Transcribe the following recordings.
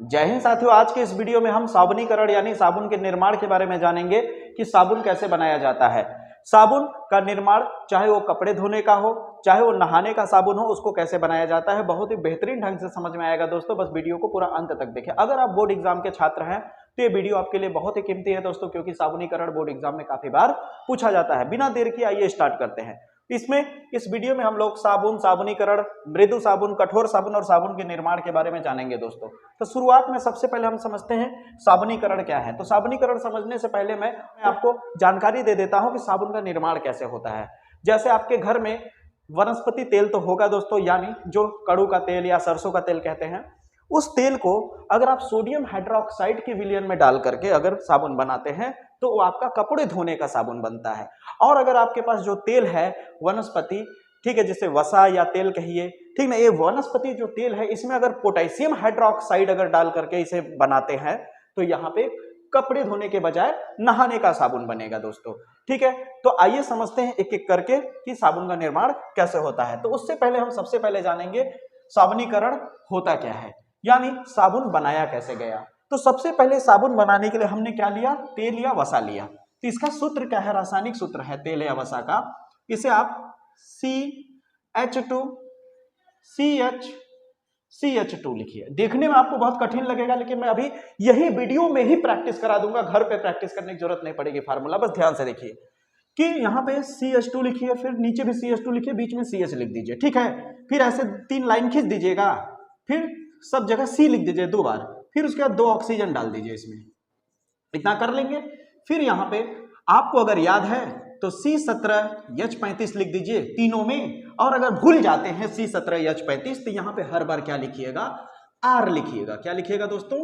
जय हिंद साथियों, आज के इस वीडियो में हम साबुनीकरण यानी साबुन के निर्माण के बारे में जानेंगे कि साबुन कैसे बनाया जाता है। साबुन का निर्माण चाहे वो कपड़े धोने का हो, चाहे वो नहाने का साबुन हो, उसको कैसे बनाया जाता है बहुत ही बेहतरीन ढंग से समझ में आएगा दोस्तों। बस वीडियो को पूरा अंत तक देखें। अगर आप बोर्ड एग्जाम के छात्र हैं तो ये वीडियो आपके लिए बहुत ही कीमती है दोस्तों, क्योंकि साबुनीकरण बोर्ड एग्जाम में काफी बार पूछा जाता है। बिना देर के आइए स्टार्ट करते हैं। इस वीडियो में हम लोग साबुन, साबुनीकरण, मृदु साबुन, कठोर साबुन और साबुन के निर्माण के बारे में जानेंगे दोस्तों। तो शुरुआत में सबसे पहले हम समझते हैं साबुनीकरण क्या है। तो साबुनीकरण समझने से पहले मैं आपको जानकारी दे देता हूं कि साबुन का निर्माण कैसे होता है। जैसे आपके घर में वनस्पति तेल तो होगा दोस्तों, यानी जो कड़ू का तेल या सरसों का तेल कहते हैं, उस तेल को अगर आप सोडियम हाइड्रोक्साइड के विलयन में डाल करके अगर साबुन बनाते हैं तो वो आपका कपड़े धोने का साबुन बनता है। और अगर आपके पास जो तेल है वनस्पति, ठीक है, जिसे वसा या तेल कहिए, ठीक ना, ये वनस्पति जो तेल है इसमें अगर पोटेशियम हाइड्रोक्साइड अगर डाल करके इसे बनाते हैं तो यहाँ पे कपड़े धोने के बजाय नहाने का साबुन बनेगा दोस्तों। ठीक है, तो आइए समझते हैं एक एक करके कि साबुन का निर्माण कैसे होता है। तो उससे पहले हम सबसे पहले जानेंगे साबुनीकरण होता क्या है, यानी साबुन बनाया कैसे गया। तो सबसे पहले साबुन बनाने के लिए हमने क्या लिया, तेल या वसा लिया। तो इसका सूत्र क्या है, रासायनिक सूत्र है तेल या वसा का। इसे आप CH2CH2 लिखिए। देखने में आपको बहुत कठिन लगेगा, लेकिन मैं अभी यही वीडियो में ही प्रैक्टिस करा दूंगा, घर पे प्रैक्टिस करने की जरूरत नहीं पड़ेगी। फार्मूला बस ध्यान से देखिए कि यहाँ पे CH2 लिखिए, फिर नीचे भी CH2 लिखिए, बीच में CH लिख दीजिए। ठीक है, फिर ऐसे 3 लाइन खींच दीजिएगा, फिर सब जगह C लिख दीजिए 2 बार, फिर उसके बाद 2 ऑक्सीजन डाल दीजिए इसमें। इतना कर लेंगे। फिर यहाँ पे आपको अगर याद है तो C17H35 लिख दीजिए तीनों में, और अगर भूल जाते हैं C17H35 तो यहाँ पे हर बार क्या लिखिएगा, R लिखिएगा। क्या लिखिएगा दोस्तों,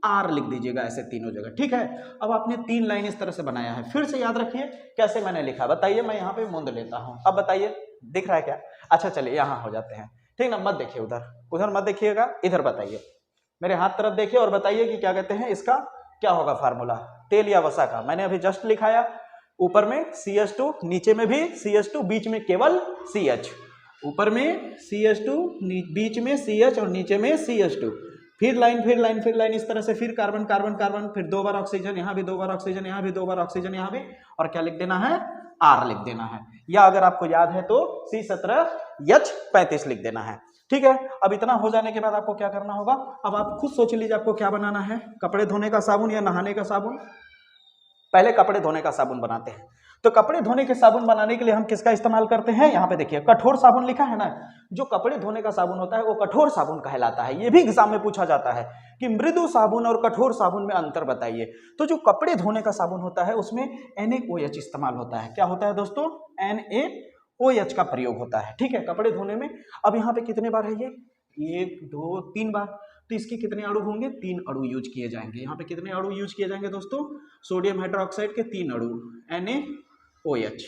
R लिख दीजिएगा ऐसे तीनों जगह। ठीक है, अब आपने 3 लाइन इस तरह से बनाया है। फिर से याद रखिए कैसे मैंने लिखा, बताइए। मैं यहाँ पे मूंद लेता हूँ, अब बताइए दिख रहा है क्या। अच्छा चलिए यहाँ हो जाते हैं। ठीक ना, मत देखिए उधर मत देखिएगा, इधर बताइए, मेरे हाथ तरफ देखिए और बताइए कि क्या कहते हैं, इसका क्या होगा फार्मूला तेल या वसा का। मैंने अभी जस्ट लिखाया, ऊपर में CH2, नीचे में भी CH2, बीच में केवल CH। ऊपर में CH2, बीच में CH और नीचे में CH2। फिर लाइन इस तरह से, फिर कार्बन कार्बन कार्बन, फिर 2 बार ऑक्सीजन, यहाँ भी 2 बार ऑक्सीजन, यहाँ भी 2 बार ऑक्सीजन, यहाँ भी, और क्या लिख देना है, R लिख देना है। या अगर आपको याद है तो C17H35 लिख देना है। ठीक है, अब इतना हो जाने के बाद आपको क्या करना होगा, अब आप खुद सोच लीजिए आपको क्या बनाना है, कपड़े धोने का साबुन या नहाने का साबुन। पहले कपड़े धोने का साबुन बनाते हैं। तो कपड़े धोने के साबुन बनाने के लिए हम किसका इस्तेमाल करते हैं, यहाँ पे देखिए कठोर साबुन लिखा है ना। जो कपड़े धोने का साबुन होता है वो कठोर साबुन कहलाता है। ये भी एग्जाम में पूछा जाता है कि मृदु साबुन और कठोर साबुन में अंतर बताइए। तो जो कपड़े धोने का साबुन होता है उसमें NaOH इस्तेमाल होता है। क्या होता है दोस्तों, NaOH का प्रयोग होता है। ठीक है, कपड़े धोने में। अब यहाँ पे कितने बार है ये, 1 2 3 बार। तो इसके कितने अणु होंगे, 3 अणु यूज किए जाएंगे। यहाँ पे कितने अणु यूज किए जाएंगे दोस्तों, सोडियम हाइड्रोक्साइड के 3 अणु, NaOH।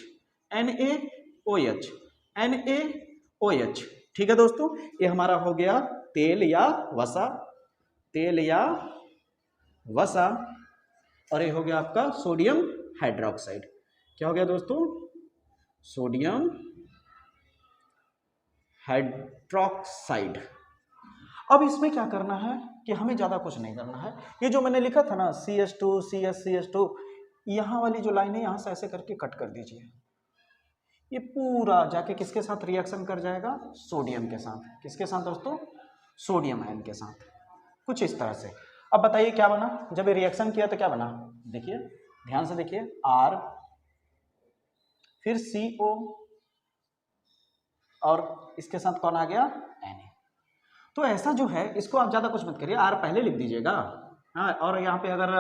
ठीक है दोस्तों, ये हमारा हो गया तेल या वसा, और ये हो गया आपका सोडियम हाइड्रोक्साइड। क्या हो गया दोस्तों, सोडियम हाइड्रोक्साइड। अब इसमें क्या करना है कि हमें ज्यादा कुछ नहीं करना है। ये जो मैंने लिखा था ना CH2 CH2, यहाँ वाली जो लाइन है यहाँ से ऐसे करके कट कर दीजिए। ये पूरा जाके किसके साथ रिएक्शन कर जाएगा, सोडियम के साथ। किसके साथ दोस्तों, सोडियम आयन के साथ, कुछ इस तरह से। अब बताइए क्या बना, जब ये रिएक्शन किया तो क्या बना, देखिए ध्यान से देखिए, R, फिर CO, और इसके साथ कौन आ गया, Na। तो ऐसा जो है इसको आप ज्यादा कुछ मत करिए, R पहले लिख दीजिएगा। हाँ, और यहाँ पे अगर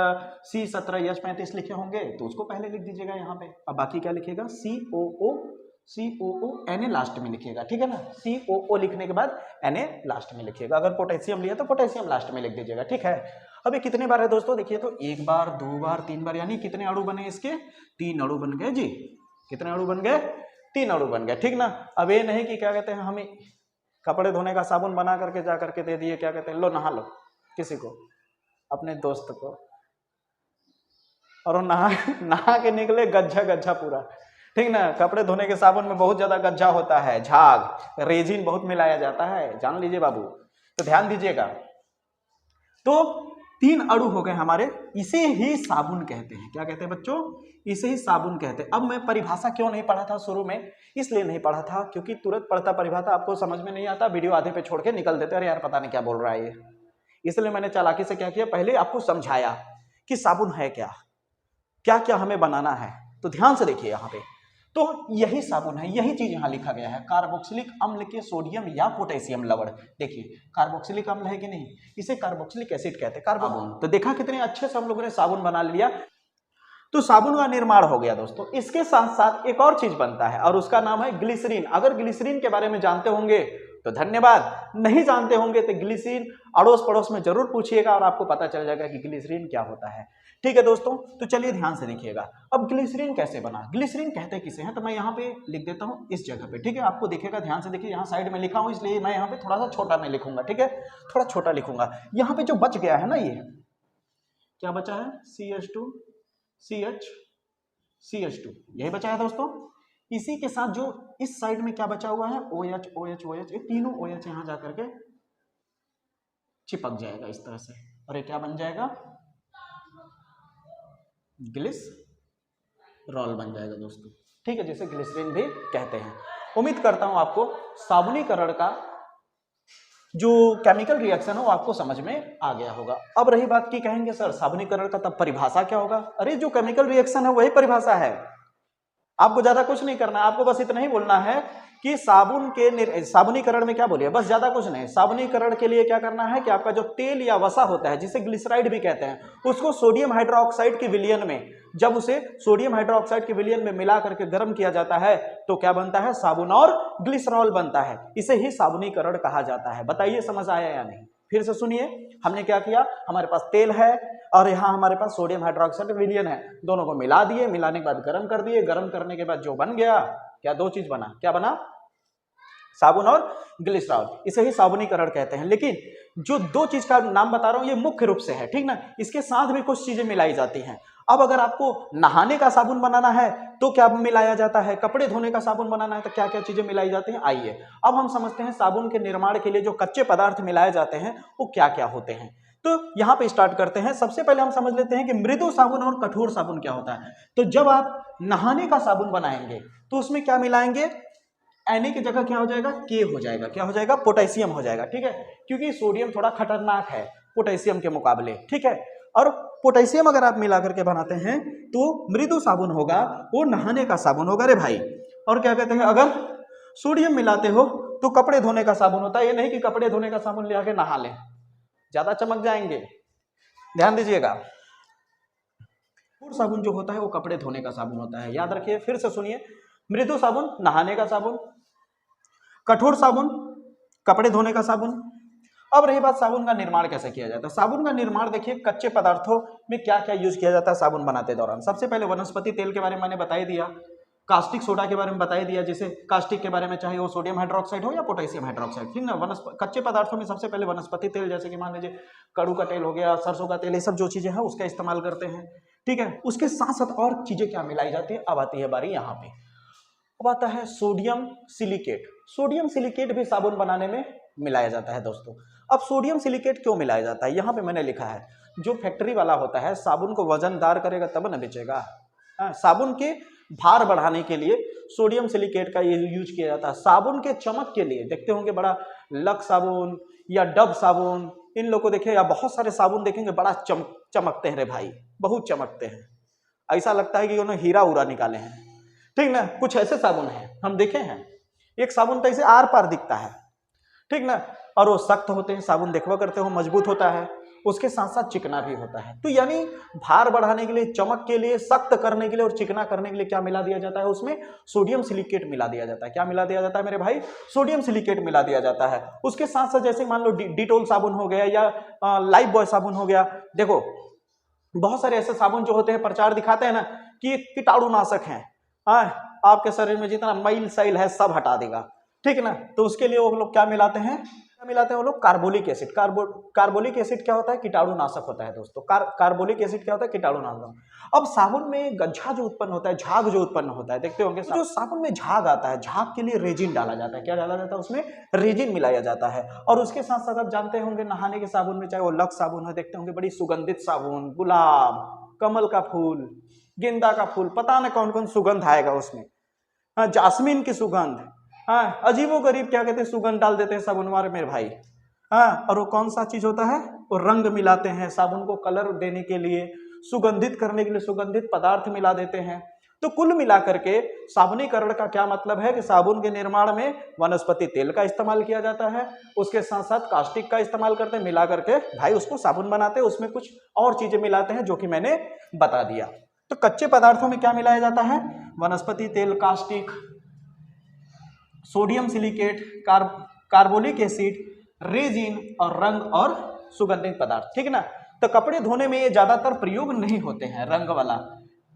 C17H35 लिखे होंगे तो उसको पहले लिख दीजिएगा यहाँ पे। अब बाकी क्या लिखेगा, COO Na लास्ट में लिखिएगा। ठीक है ना, COO लिखने के बाद Na लास्ट में लिखिएगा। अगर पोटेशियम लिया तो पोटेशियम लास्ट में लिख दीजिएगा। ठीक है, अब ये कितने बार है दोस्तों, देखिए तो 1 बार 2 बार 3 बार, यानी कितने अणु बने इसके, 3 अणु बन गए जी। कितने अणु बन गए, 3 अणु बन गए। ठीक ना, अब ये नहीं कि क्या कहते हैं हमें कपड़े धोने का साबुन बना करके जा करके दे दिए, क्या कहते हैं, लो नहा लो, किसी को, अपने दोस्त को, और वो नहा के निकले गज्जा पूरा। ठीक ना, कपड़े धोने के साबुन में बहुत ज्यादा गज्जा होता है, झाग, रेजिन बहुत मिलाया जाता है, जान लीजिए बाबू। तो ध्यान दीजिएगा, तो 3 अणु हो गए हमारे, इसे ही साबुन कहते हैं। क्या कहते हैं बच्चों? इसे ही साबुन कहते हैं। अब मैं परिभाषा क्यों नहीं पढ़ा था शुरू में? इसलिए नहीं पढ़ा था क्योंकि तुरंत पढ़ता परिभाषा आपको समझ में नहीं आता, वीडियो आधे पे छोड़ के निकल देते, अरे यार पता नहीं क्या बोल रहा है ये। इसलिए मैंने चालाकी से क्या किया, पहले आपको समझाया कि साबुन है क्या, क्या क्या हमें बनाना है। तो ध्यान से देखिए यहाँ पे, तो यही साबुन है, यही चीज यहाँ लिखा गया है, कार्बोक्सिलिक अम्ल के सोडियम या पोटेशियम लवण। देखिए कार्बोक्सिलिक अम्ल है कि नहीं, इसे कार्बोक्सिलिक एसिड कहते हैं, कार्बोन। तो देखा कितने अच्छे से हम लोगों ने साबुन बना लिया। तो साबुन का निर्माण हो गया दोस्तों। इसके साथ साथ एक और चीज बनता है और उसका नाम है ग्लिसरीन। अगर ग्लिसरीन के बारे में जानते होंगे तो धन्यवाद, नहीं जानते होंगे तो ग्लिसरीन अड़ोस पड़ोस में जरूर पूछिएगा और आपको पता चल जाएगा कि ग्लिसरीन क्या होता है। ठीक है दोस्तों, तो चलिए ध्यान से देखिएगा। अब ग्लिसरीन कैसे बना, ग्लिसरीन कहते किसे हैं, तो मैं यहाँ पे लिख देता हूँ इस जगह पे। ठीक है, आपको दिखेगा, ध्यान से देखिए, यहाँ साइड में लिखा हूँ इसलिए मैं यहाँ पे थोड़ा सा छोटा में लिखूंगा। ठीक है, थोड़ा छोटा लिखूंगा। यहाँ पे जो बच गया है ना, ये क्या बचा है, CH2 CH2 यही बचा है दोस्तों। इसी के साथ जो इस साइड में क्या बचा हुआ है, OH OH OH, ये तीनों OH यहाँ जा करके चिपक जाएगा इस तरह से, और ये क्या बन जाएगा, ग्लिसरॉल बन जाएगा दोस्तों। ठीक है, जिसे ग्लिसरीन भी कहते हैं। उम्मीद करता हूं आपको साबुनीकरण का जो केमिकल रिएक्शन है वो आपको समझ में आ गया होगा। अब रही बात की कहेंगे सर साबुनीकरण का तब परिभाषा क्या होगा? अरे जो केमिकल रिएक्शन है वही परिभाषा है, आपको ज्यादा कुछ नहीं करना है। आपको बस इतना ही बोलना है कि साबुनीकरण में क्या बोलिए, बस ज्यादा कुछ नहीं। साबुनीकरण के लिए क्या करना है कि आपका जो तेल या वसा होता है, जिसे ग्लिसराइड भी कहते हैं, उसको सोडियम हाइड्रोक्साइड के विलयन में, जब उसे सोडियम हाइड्रोक्साइड के विलयन में मिला करके गर्म किया जाता है तो क्या बनता है, साबुन और ग्लिसरॉल बनता है। इसे ही साबुनीकरण कहा जाता है। बताइए समझ आया या नहीं? फिर से सुनिए, हमने क्या किया, हमारे पास तेल है और यहाँ हमारे पास सोडियम हाइड्रोक्साइड विलयन है, दोनों को मिला दिए, मिलाने के बाद गर्म कर दिए, गर्म करने के बाद जो बन गया, क्या दो चीज बना, क्या बना, साबुन और ग्लिसरॉल। इसे ही साबुनीकरण कहते हैं। लेकिन जो दो चीज का नाम बता रहा हूं ये मुख्य रूप से है, ठीक ना, इसके साथ भी कुछ चीजें मिलाई जाती हैं। अब अगर आपको नहाने का साबुन बनाना है तो क्या मिलाया जाता है, कपड़े धोने का साबुन बनाना है तो क्या क्या चीजें मिलाई जाती हैं, आइए अब हम समझते हैं साबुन के निर्माण के लिए जो कच्चे पदार्थ मिलाए जाते हैं वो क्या क्या होते हैं। तो यहाँ पे स्टार्ट करते हैं। सबसे पहले हम समझ लेते हैं कि मृदु साबुन और कठोर साबुन क्या होता है। तो जब आप नहाने का साबुन बनाएंगे तो उसमें क्या मिलाएंगे, Na की जगह क्या हो जाएगा, K हो जाएगा, क्या हो जाएगा, पोटेशियम हो जाएगा। ठीक है, क्योंकि सोडियम थोड़ा खतरनाक है पोटेशियम के मुकाबले। ठीक है, और पोटेशियम अगर आप मिला करके बनाते हैं तो मृदु साबुन होगा, वो नहाने का साबुन होगा रे भाई। और क्या कहते हैं, अगर सोडियम मिलाते हो तो कपड़े धोने का साबुन होता है। ये नहीं कि कपड़े धोने का साबुन ले आके नहा लें, ज्यादा चमक जाएंगे, ध्यान दीजिएगा। साबुन जो होता है वो कपड़े धोने का साबुन होता है, याद रखिए। फिर से सुनिए, मृदु साबुन नहाने का साबुन, कठोर साबुन कपड़े धोने का साबुन। अब रही बात साबुन का निर्माण कैसे किया जाता है। साबुन का निर्माण देखिए, कच्चे पदार्थों में क्या क्या यूज किया जाता है साबुन बनाते दौरान। सबसे पहले वनस्पति तेल के बारे में मैंने बता ही दिया, कास्टिक सोडा के बारे में बता ही दिया, जिसे कास्टिक के बारे में चाहे वो सोडियम हाइड्रोक्साइड हो या पोटेशियम हाइड्रोक्साइड, ठीक ना। कच्चे पदार्थों में सबसे पहले वनस्पति तेल, जैसे कि मान लीजिए कड़ू का तेल हो गया, सरसों का तेल, ये सब जो चीजें हैं उसका इस्तेमाल करते हैं। ठीक है, उसके साथ साथ और चीजें क्या मिलाई जाती है, अब आती है बारी यहाँ पे। अब आता है सोडियम सिलिकेट। सोडियम सिलिकेट भी साबुन बनाने में मिलाया जाता है दोस्तों। अब सोडियम सिलिकेट क्यों मिलाया जाता है, यहाँ पे मैंने लिखा है, जो फैक्ट्री वाला होता है साबुन को वजनदार करेगा तब न बेचेगा। साबुन के भार बढ़ाने के लिए सोडियम सिलिकेट का ये यूज किया जाता है। साबुन के चमक के लिए देखते होंगे, बड़ा लक्स साबुन या डब साबुन, इन लोगों को देखे, या बहुत सारे साबुन देखेंगे बड़ा चमकते हैं रे भाई, बहुत चमकते हैं, ऐसा लगता है कि उन्होंने हीरा उरा निकाले हैं। ठीक ना, कुछ ऐसे साबुन हैं हम देखे हैं, एक साबुन तो ऐसे आर पार दिखता है, ठीक ना, और वो सख्त होते हैं, साबुन देखवा करते हो मजबूत होता है, उसके साथ साथ चिकना भी होता है। तो यानी भार बढ़ाने के लिए, चमक के लिए, सख्त करने के लिए और चिकना करने के लिए क्या मिला दिया जाता है, उसमें सोडियम सिलिकेट मिला दिया जाता है। क्या मिला दिया जाता है मेरे भाई, सोडियम सिलिकेट मिला दिया जाता है। उसके साथ साथ जैसे मान लो डिटोल साबुन हो गया या लाइफ बॉय साबुन हो गया। देखो बहुत सारे ऐसे साबुन जो होते हैं, प्रचार दिखाते हैं ना कि कीटाणुनाशक है, आपके शरीर में जितना मैल सैल है सब हटा देगा, ठीक है ना। तो उसके लिए वो लोग क्या मिलाते हैं, मिलाते हैं वो लोग, कार्बोलिक एसिड। कार्बोलिक एसिड क्या होता है? कीटाणुनाशक होता है दोस्तों। कार्बोलिक एसिड क्या होता है? कीटाणुनाशक। अब साबुन में गंजा जो उत्पन्न होता है, झाग जो उत्पन्न होता है, देखते होंगे जो साबुन में झाग आता है, झाग के लिए रेजिन डाला जाता है। क्या डाला जाता है? उसमें रेजिन मिलाया जाता है। और उसके साथ साथ आप जानते होंगे नहाने के साबुन में, चाहे वो लक्स साबुन हो, देखते होंगे बड़ी सुगंधित साबुन, गुलाब, कमल का फूल, गेंदा का फूल, पता न कौन कौन सुगंध आएगा उसमें, हाँ, जास्मीन की सुगंध, हाँ, अजीबो गरीब क्या कहते हैं सुगंध डाल देते हैं साबुन वाले मेरे भाई। हाँ, और वो कौन सा चीज होता है? वो रंग मिलाते हैं साबुन को कलर देने के लिए, सुगंधित करने के लिए सुगंधित पदार्थ मिला देते हैं। तो कुल मिलाकर के साबुनीकरण का क्या मतलब है कि साबुन के निर्माण में वनस्पति तेल का इस्तेमाल किया जाता है, उसके साथ साथ कास्टिक का इस्तेमाल करते हैं, मिला करके भाई उसको साबुन बनाते हैं। उसमें कुछ और चीजें मिलाते हैं जो कि मैंने बता दिया। तो कच्चे पदार्थों में क्या मिलाया जाता है? वनस्पति तेल, caustic, sodium silicate, carbolic acid, resin और रंग और सुगंधित पदार्थ, ठीक ना। तो कपड़े धोने में ये ज्यादातर प्रयोग नहीं होते हैं रंग वाला,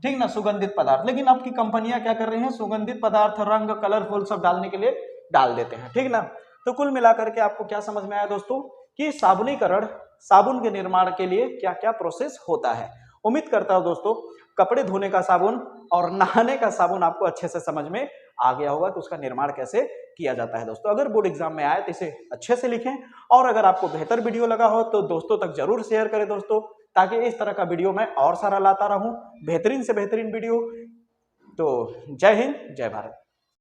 ठीक ना, सुगंधित पदार्थ। लेकिन अब की कंपनियां क्या कर रही हैं? सुगंधित पदार्थ, रंग, कलरफुल सब डालने के लिए डाल देते हैं, ठीक ना। तो कुल मिलाकर के आपको क्या समझ में आया दोस्तों कि साबुनीकरण, साबुन के निर्माण के लिए क्या क्या प्रोसेस होता है। उम्मीद करता हूं दोस्तों कपड़े धोने का साबुन और नहाने का साबुन आपको अच्छे से समझ में आ गया होगा कि उसका निर्माण कैसे किया जाता है दोस्तों। अगर बोर्ड एग्जाम में आए तो इसे अच्छे से लिखें, और अगर आपको बेहतर वीडियो लगा हो तो दोस्तों तक जरूर शेयर करें दोस्तों, ताकि इस तरह का वीडियो मैं और सारा लाता रहूं, बेहतरीन से बेहतरीन वीडियो। तो जय हिंद, जय भारत।